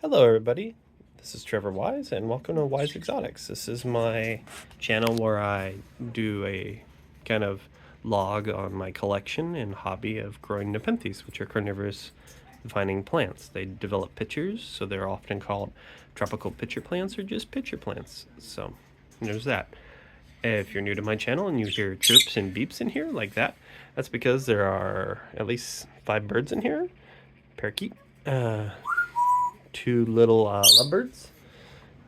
Hello everybody, this is Trevor Wise and welcome to Wise Exotics. This is my channel where I do a kind of log on my collection and hobby of growing Nepenthes, which are carnivorous vining plants. They develop pitchers, so they're often called tropical pitcher plants or just pitcher plants. So there's that. If you're new to my channel and you hear chirps and beeps in here like that, that's because there are at least 5 birds in here. Parakeet, 2 little lovebirds.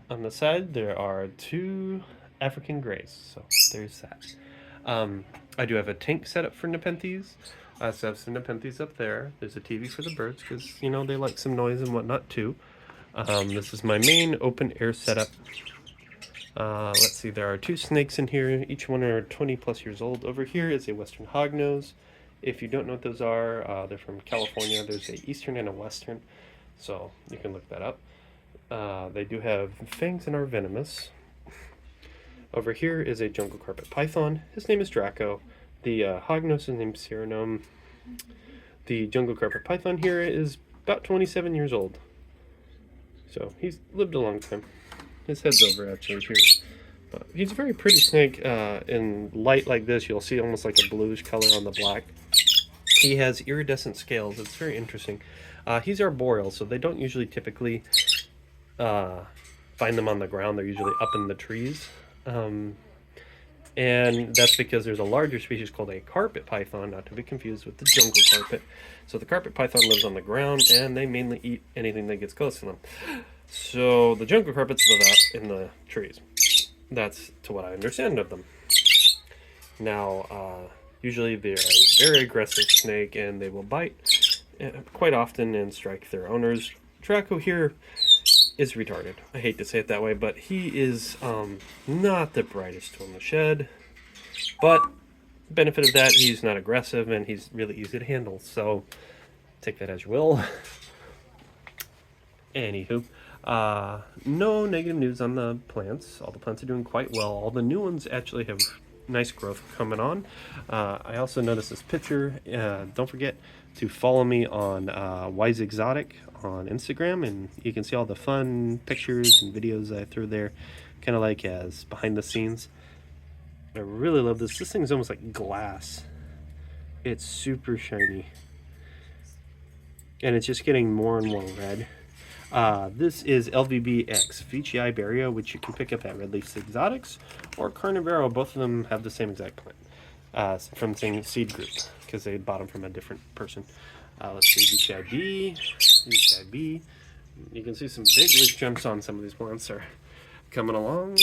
On the side, there are 2 African greys, so there's that. I do have a tank set up for Nepenthes. I also have some Nepenthes up there. There's a TV for the birds because, you know, they like some noise and whatnot too. This is my main open air setup. Let's see, there are 2 snakes in here. Each one are 20 plus years old. Over here is a western hognose. If you don't know what those are, they're from California. There's a eastern and a western, so you can look that up. They do have fangs and are venomous. Over here is a jungle carpet python. His name is Draco. The hognose is named Cyrano. The jungle carpet python here is about 27 years old. So he's lived a long time. His head's over actually here. But he's a very pretty snake. In light like this, you'll see almost like a bluish color on the black. He has iridescent scales. It's very interesting. He's arboreal, so they don't usually typically find them on the ground. They're usually up in the trees. And that's because there's a larger species called a carpet python, not to be confused with the jungle carpet. So the carpet python lives on the ground, and they mainly eat anything that gets close to them. So the jungle carpets live out in the trees. That's to what I understand of them. Now, usually they're a very aggressive snake, and they will bite quite often and strike their owners. Draco here is retarded. I hate to say it that way, but he is not the brightest tool in the shed. But benefit of that, he's not aggressive and he's really easy to handle. So take that as you will. Anywho, no negative news on the plants. All the plants are doing quite well. All the new ones actually have nice growth coming on. I also noticed this picture. Don't forget to follow me on Wise Exotic on Instagram, and you can see all the fun pictures and videos I threw there, kind of like as behind the scenes. I really love this. This thing is almost like glass. It's super shiny, and it's just getting more and more red. This is LVBX Veitchii Barrio, which you can pick up at Red Leaf Exotics or Carnivoro. Both of them have the same exact plant from the same seed group because they bought them from a different person. Let's see, Veitchii B, Veitchii B. You can see some big leaf jumps on some of these plants are coming along.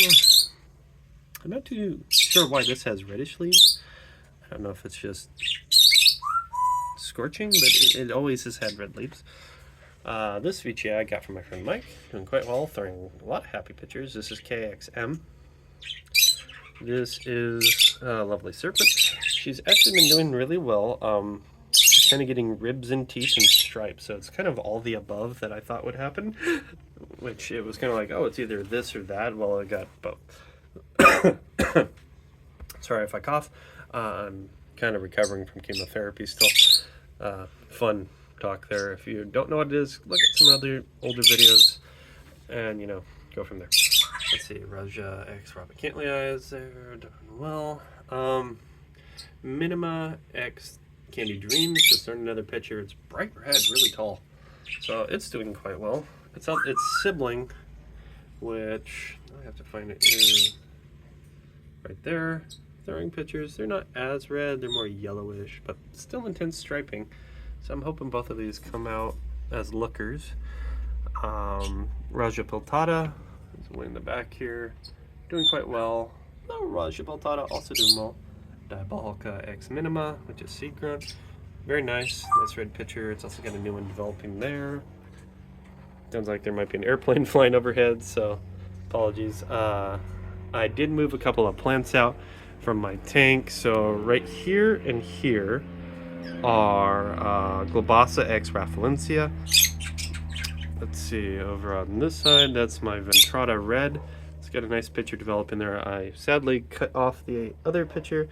I'm not too sure why this has reddish leaves. I don't know if it's just scorching, but it always has had red leaves. This Veitchii I got from my friend Mike, doing quite well, throwing a lot of happy pictures. This is KXM. This is a lovely serpent. She's actually been doing really well. She's kind of getting ribs and teeth and stripes, so it's kind of all the above that I thought would happen, which it was kind of like, oh, it's either this or that. Well, I got both. Sorry if I cough. I'm kind of recovering from chemotherapy still. Fun talk there. If you don't know what it is, look at some other older videos and, you know, go from there. Let's see, Raja X Robert Cantley is there, doing well. Minima X Candy Dreams, just learned another picture. It's bright red, really tall, so it's doing quite well. It's sibling, which I have to find it, is right there. Throwing pictures. They're not as red, they're more yellowish, but still intense striping. So I'm hoping both of these come out as lookers. Raja Piltata is way in the back here, doing quite well. Oh, Raja Piltata also doing well. Diabolica X Minima, which is seed grown. Very nice, nice red picture. It's also got a new one developing there. Sounds like there might be an airplane flying overhead, so apologies. I did move a couple of plants out from my tank. So right here and here are Globasa X Rafflesia. Let's see, over on this side, that's my Ventrata Red. It's got a nice picture developing there. I sadly cut off the other picture,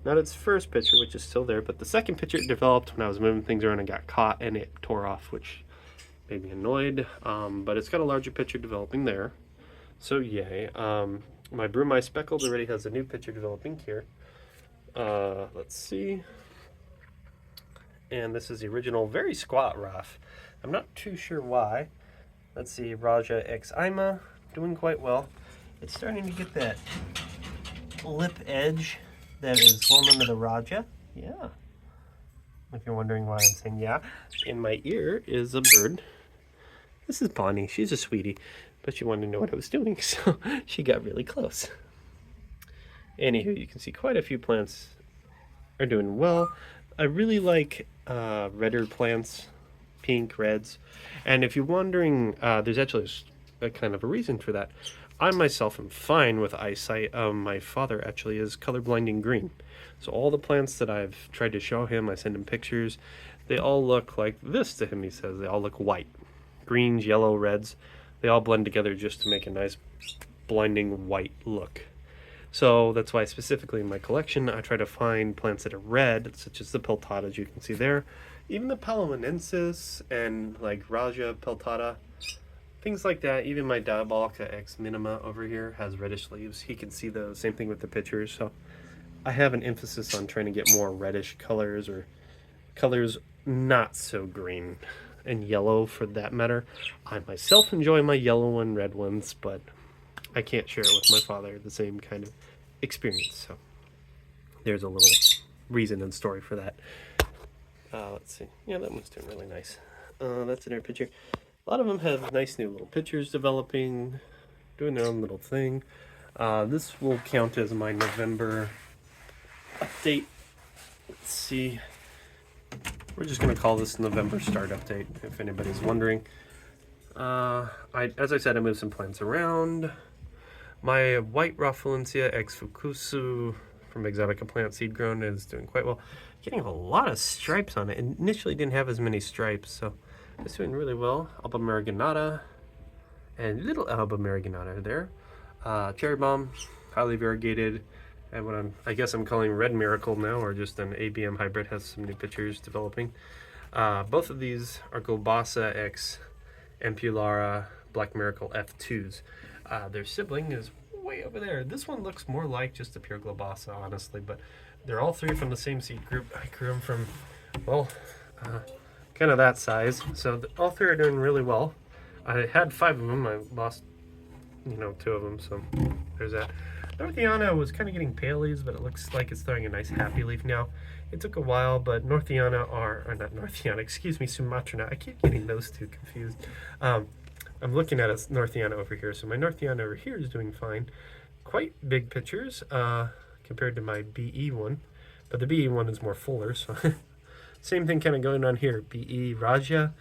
not its first picture, which is still there, but the second picture it developed when I was moving things around and got caught, and it tore off, which made me annoyed, but it's got a larger picture developing there. So yay. My Brumai Speckled already has a new picture developing here. Let's see. And this is the original very squat Raf. I'm not too sure why. Let's see, Raja X Ima, doing quite well. It's starting to get that lip edge that is well known to the Raja. Yeah. If you're wondering why I'm saying yeah, in my ear is a bird. This is Bonnie. She's a sweetie, but she wanted to know what I was doing, so she got really close. Anywho, you can see quite a few plants are doing well. I really like redder plants, pink, reds. And if you're wondering, there's actually a kind of a reason for that. I myself am fine with eyesight. My father actually is colorblind in green. So all the plants that I've tried to show him, I send him pictures, they all look like this to him, he says. They all look white. Greens, yellow, reds. They all blend together just to make a nice blinding white look. So that's why specifically in my collection I try to find plants that are red, such as the peltatas you can see there. Even the Palomonensis and like Raja peltata, things like that. Even my Diabolica X Minima over here has reddish leaves. He can see the same thing with the pictures. So I have an emphasis on trying to get more reddish colors, or colors not so green and yellow for that matter. I myself enjoy my yellow and red ones, but I can't share it with my father, the same kind of experience. So there's a little reason and story for that. Let's see. Yeah, that one's doing really nice. That's another picture. A lot of them have nice new little pictures developing, doing their own little thing. This will count as my November update. Let's see. We're just going to call this November start update, if anybody's wondering. As I said, I moved some plants around. My white Rafflesia X Fukusu from Exotica Plant Seed Grown is doing quite well. Getting a lot of stripes on it. It initially didn't have as many stripes, so it's doing really well. Alba Marigonata and little Alba Marigonata there. Cherry Bomb, highly variegated. And what I guess I'm calling Red Miracle now, or just an ABM hybrid, has some new pictures developing. Both of these are Globasa X Ampulara Black Miracle F2s. Their sibling is way over there. This one looks more like just a pure Globasa, honestly, but they're all three from the same seed group. I grew them from, well, kind of that size. So all three are doing really well. I had 5 of them. I lost, 2 of them, so there's that. Northiana was kind of getting paleys, but it looks like it's throwing a nice happy leaf not Northiana, excuse me, Sumatrana. I keep getting those two confused. I'm looking at a Northiana over here, so my Northiana over here is doing fine. Quite big pictures compared to my BE one, but the BE one is more fuller, so same thing kind of going on here. BE Raja,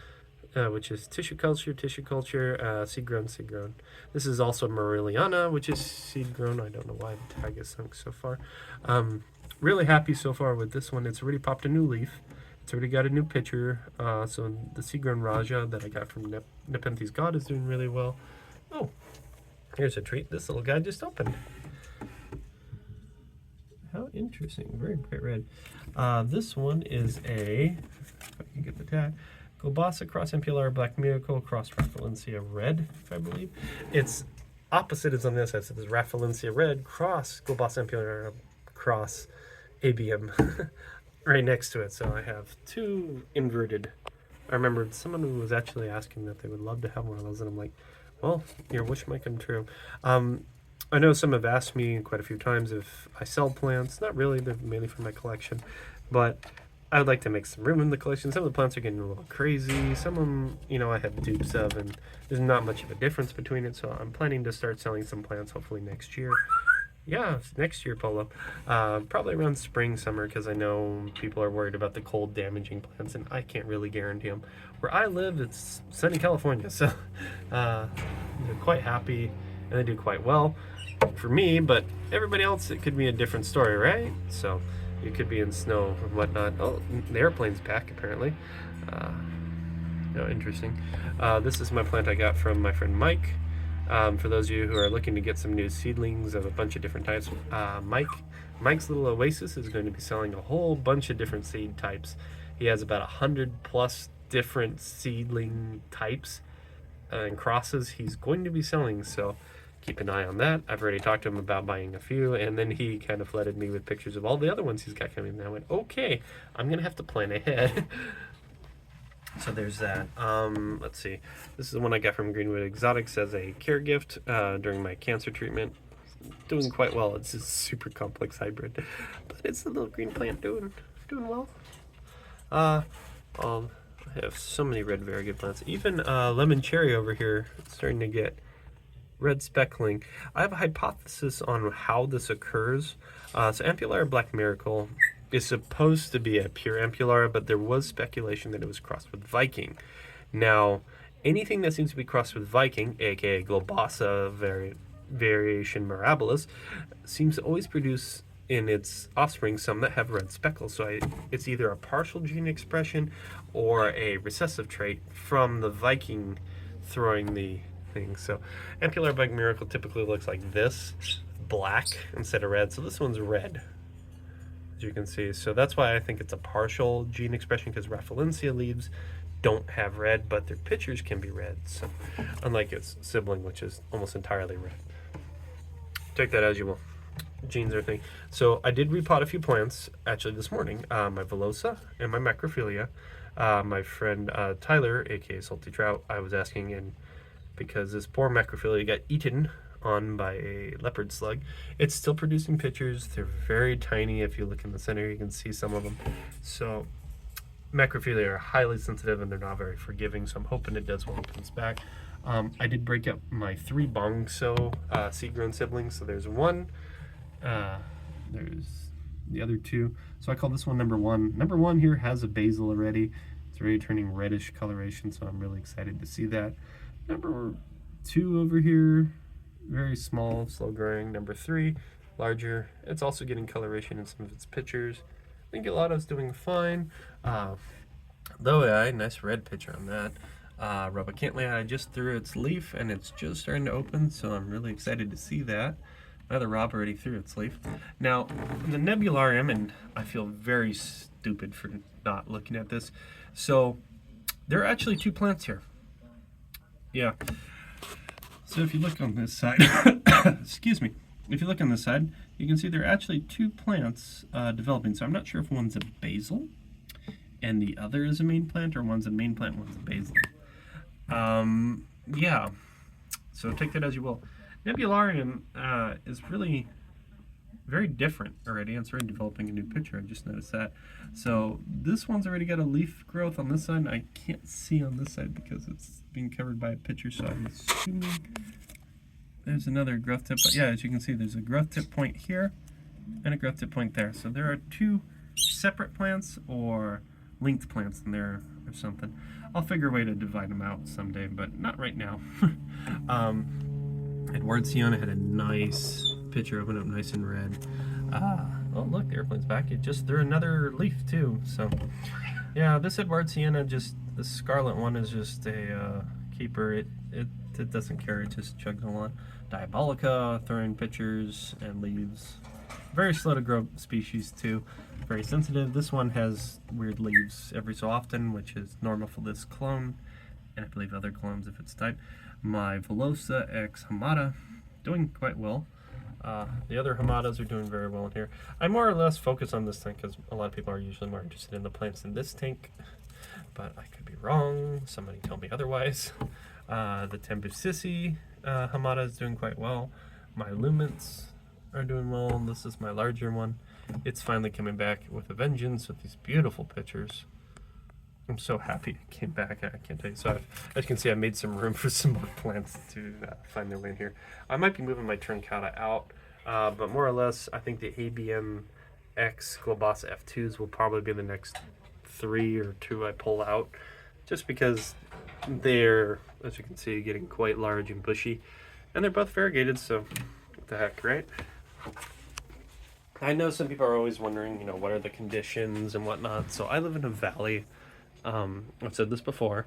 which is tissue culture, seed grown. This is also Mariliana, which is seed grown. I don't know why the tag is sunk so far. Really happy so far with this one. It's already popped a new leaf. It's already got a new picture. So the seed grown Raja that I got from Nepenthes God is doing really well. Oh, here's a treat. This little guy just opened. How interesting. Very bright red. This one is if I can get the tag, Globasa cross Ampulara Black Miracle cross Rafflesia Red, if I believe. Its opposite is on this side. So there's Rafflesia Red cross Globasa Ampulara cross ABM right next to it. So I have 2 inverted. I remember someone who was actually asking that they would love to have one of those, and I'm like, well, your wish might come true. I know some have asked me quite a few times if I sell plants. Not really, they're mainly for my collection, but I would like to make some room in the collection. Some of the plants are getting a little crazy. Some of them, I have dupes of, and there's not much of a difference between it, so I'm planning to start selling some plants hopefully next year. Yeah, next year, Polo. Probably around spring, summer, because I know people are worried about the cold damaging plants, and I can't really guarantee them. Where I live, it's sunny California, so they're quite happy, and they do quite well for me, but everybody else, it could be a different story, right? So you could be in snow and whatnot. Oh, the airplane's back, apparently. Interesting. This is my plant I got from my friend Mike. For those of you who are looking to get some new seedlings of a bunch of different types, Mike's Little Oasis is going to be selling a whole bunch of different seed types. He has about 100 plus different seedling types and crosses he's going to be selling. So keep an eye on that. I've already talked to him about buying a few, and then he kind of flooded me with pictures of all the other ones he's got coming. And I went, okay, I'm gonna have to plan ahead. So there's that. Let's see. This is the one I got from Greenwood Exotics as a care gift during my cancer treatment. Doing quite well. It's a super complex hybrid, but it's a little green plant doing well. I have so many red variegated plants. Even lemon cherry over here, it's starting to get red speckling. I have a hypothesis on how this occurs. So Ampullaria Black Miracle is supposed to be a pure Ampullaria, but there was speculation that it was crossed with Viking. Now, anything that seems to be crossed with Viking, aka Globosa variation mirabilis, seems to always produce in its offspring some that have red speckles. So it's either a partial gene expression or a recessive trait from the Viking throwing the thing. So Ampullaria Black Miracle typically looks like this, black instead of red. So this one's red, as you can see. So that's why I think it's a partial gene expression, because Rafflesia leaves don't have red, but their pictures can be red. So unlike its sibling, which is almost entirely red. Take that as you will. Genes are a thing. So I did repot a few plants actually this morning. My Velosa and my Macrophilia. My friend Tyler, aka Salty Trout, I was asking, and because this poor Macrophilia got eaten on by a leopard slug, it's still producing pictures. They're very tiny. If you look in the center, you can see some of them. So Macrophilia are highly sensitive and they're not very forgiving, so I'm hoping it does when it comes back. I did break up my 3 Bongso seed-grown siblings. So there's one, there's the other 2. So I call this one number 1. Number 1 here has a basil already. It's already turning reddish coloration, so I'm really excited to see that. Number 2 over here, very small, slow growing. Number 3, larger. It's also getting coloration in some of its pictures. I think Gelato's doing fine. Though, yeah, nice red picture on that. Rubicantlea, I just threw its leaf and it's just starting to open, so I'm really excited to see that. Another Rob already threw its leaf. Now, the Nebularium, and I feel very stupid for not looking at this. So, there are actually 2 plants here. Yeah. So if you look on this side, excuse me, if you look on this side, you can see there are actually 2 plants developing. So I'm not sure if one's a basil and the other is a main plant, or one's a main plant, one's a basil. Yeah, so take that as you will. Nebularium is really very different already. It's already developing a new picture. I just noticed that. So this one's already got a leaf growth on this side, and I can't see on this side because it's being covered by a picture, so I'm assuming there's another growth tip. But yeah, as you can see, there's a growth tip point here and a growth tip point there. So there are 2 separate plants or linked plants in there or something. I'll figure a way to divide them out someday, but not right now. Edwardsiana had a nice picture, open up nice and red. Oh look, the airplane's back. It just threw another leaf too. So yeah, this Edwardsiana, just the scarlet one, is just a keeper. It doesn't care, it just chugs along. Diabolica throwing pictures and leaves. Very slow to grow species too. Very sensitive. This one has weird leaves every so often, which is normal for this clone, and I believe other clones if it's type. My Velosa X Hamada doing quite well. The other Hamadas are doing very well in here. I more or less focus on this tank because a lot of people are usually more interested in the plants in this tank, but I could be wrong. Somebody tell me otherwise. The Tembussisi Hamada is doing quite well. My Lumens are doing well, and this is my larger one. It's finally coming back with a vengeance with these beautiful pictures. I'm so happy it came back. I can't tell you. So as you can see, I made some room for some more plants to find their way in here. I might be moving my Truncata out, but more or less, I think the ABM X Globosa F2s will probably be the next 3 or 2 I pull out, just because they're, as you can see, getting quite large and bushy, and they're both variegated, so what the heck, right? I know some people are always wondering, you know, what are the conditions and whatnot. So I live in a valley. I've said this before.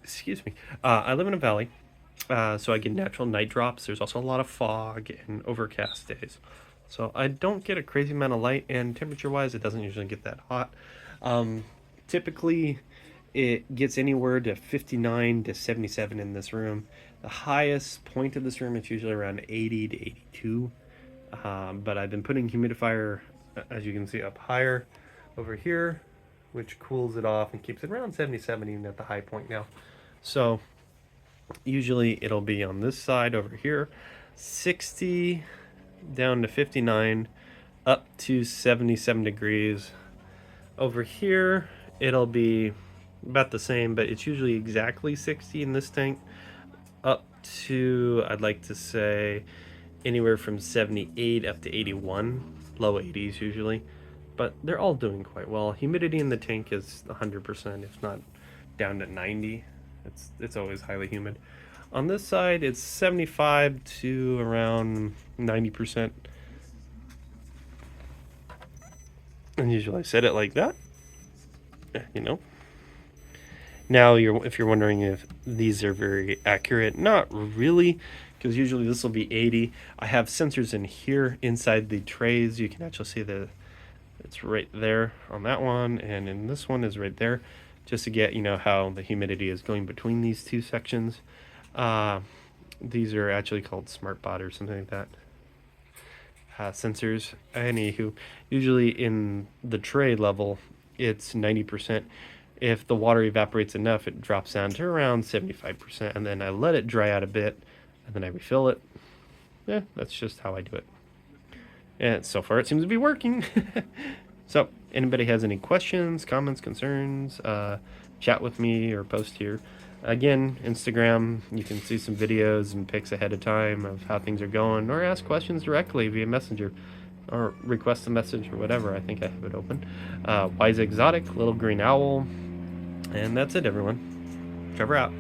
Excuse me. I live in a valley, so I get natural night drops. There's also a lot of fog and overcast days. So I don't get a crazy amount of light, and temperature-wise, it doesn't usually get that hot. Typically, it gets anywhere to 59 to 77 in this room. The highest point of this room is usually around 80 to 82. But I've been putting humidifier, as you can see, up higher over here, which cools it off and keeps it around 77 even at the high point now. So usually it'll be on this side over here, 60 down to 59, up to 77 degrees. Over here, it'll be about the same, but it's usually exactly 60 in this tank, up to, I'd like to say, anywhere from 78 up to 81, low 80s usually. But they're all doing quite well. Humidity in the tank is 100%, if not down to 90. It's always highly humid. On this side, it's 75 to around 90%. And usually I set it like that, you know. Now, if you're wondering if these are very accurate, not really, because usually this will be 80. I have sensors in here inside the trays. You can actually see it's right there on that one, and in this one is right there, just to get, how the humidity is going between these two sections. These are actually called SmartBot or something like that. Sensors. Anywho, usually in the tray level, it's 90%. If the water evaporates enough, it drops down to around 75%, and then I let it dry out a bit, and then I refill it. Yeah, that's just how I do it. And so far, it seems to be working. So, anybody has any questions, comments, concerns, chat with me or post here. Again, Instagram, you can see some videos and pics ahead of time of how things are going, or ask questions directly via Messenger, or request a message or whatever. I think I have it open. Wise Exotic, Little Green Owl, and that's it, everyone. Trevor out.